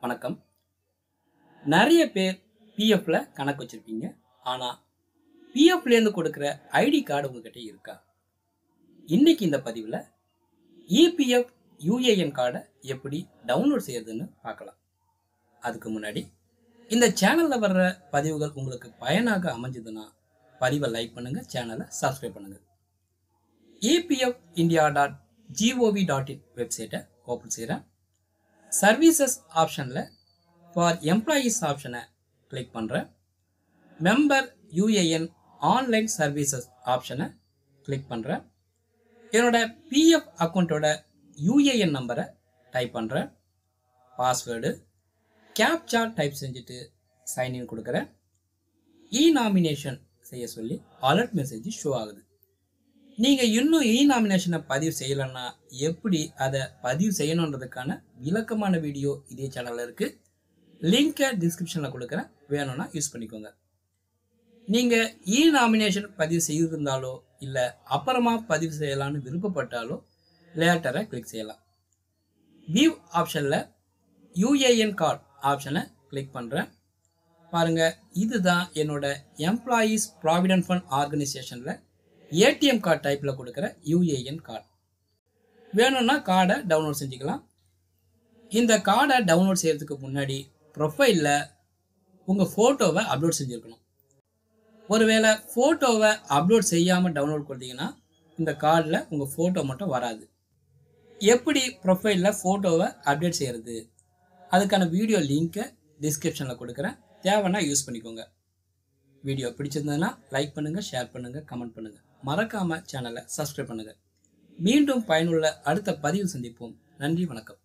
வணக்கம். நிறைய பேர் பிஎஃப்ல கணக்கு வச்சிருப்பீங்க. ஆனா பிஎஃப்ல இருந்து கொடுக்கிற ஐடி கார்டு உங்ககிட்ட இருக்கா? இன்னைக்கு இந்த பதிவுல இபிஎஃப் யூஏஎன் கார்டை எப்படி டவுன்லோட் செய்யறதுன்னு பார்க்கலாம். அதுக்கு முன்னாடி இந்த சேனல்ல வர்ற பதிவுகள் உங்களுக்கு பயனாக அமைஞ்சதுன்னா பதிவை லைக் பண்ணுங்க, சேனலை சப்ஸ்கிரைப் பண்ணுங்க. epfindia.gov.in வெப்சைட்டை ஓப்பன் செய்கிறேன். சர்வீசஸ் ஆப்ஷனில் ஃபார் எம்ப்ளாயீஸ் ஆப்ஷனை கிளிக் பண்ணுறேன். மெம்பர் யூஏஎன் ஆன்லைன் சர்வீசஸ் ஆப்ஷனை கிளிக் பண்ணுறேன். என்னோட பிஎஃப் அக்கௌண்ட்டோட யூஏஎன் நம்பரை டைப் பண்ணுறேன். பாஸ்வேர்டு கேப்சா டைப் செஞ்சுட்டு சைன்இன் கொடுக்குறேன். நாமினேஷன் செய்ய சொல்லி அலர்ட் மெசேஜ் ஷோ ஆகுது. நீங்கள் இன்னும் நாமினேஷனை பதிவு செய்யலைன்னா எப்படி அதை பதிவு செய்யணுன்றதுக்கான விளக்கமான வீடியோ இதே சேனலில் இருக்குது. லிங்கை டிஸ்கிரிப்ஷனில் கொடுக்குறேன், வேணும்னா யூஸ் பண்ணிக்கோங்க. நீங்கள் நாமினேஷன் பதிவு செய்திருந்தாலோ இல்லை அப்புறமா பதிவு செய்யலான்னு விருப்பப்பட்டாலோ லேட்டரை கிளிக் செய்யலாம். வியூ ஆப்ஷனில் யூஏஎன் கார்டு ஆப்ஷனை கிளிக் பண்ணுறேன். பாருங்கள், இதுதான் என்னோட எம்ப்ளாயீஸ் ப்ராவிடென்ட் ஃபண்ட் ஆர்கனைசேஷனில் ஏடிஎம் கார்டு டைப்பில் கொடுக்குற யூஏஎன் கார்டு. வேணும்னா கார்டை டவுன்லோட் செஞ்சுக்கலாம். இந்த கார்டை டவுன்லோட் செய்கிறதுக்கு முன்னாடி ப்ரொஃபைலில் உங்கள் ஃபோட்டோவை அப்லோட் செஞ்சுருக்கணும். ஒருவேளை ஃபோட்டோவை அப்லோட் செய்யாமல் டவுன்லோட் கொடுத்தீங்கன்னா இந்த கார்டில் உங்கள் ஃபோட்டோ மட்டும் வராது. எப்படி ப்ரொஃபைலில் ஃபோட்டோவை அப்டேட் செய்கிறது, அதுக்கான வீடியோ லிங்க்கை டிஸ்கிரிப்ஷனில் கொடுக்குறேன், தேவைன்னா யூஸ் பண்ணிக்கோங்க. வீடியோ பிடிச்சிருந்ததுன்னா லைக் பண்ணுங்கள், ஷேர் பண்ணுங்கள், கமெண்ட் பண்ணுங்கள். மறக்காமல் சேனலை சப்ஸ்கிரைப் பண்ணுங்கள். மீண்டும் பயனுள்ள அடுத்த பதிவில் சந்திப்போம். நன்றி, வணக்கம்.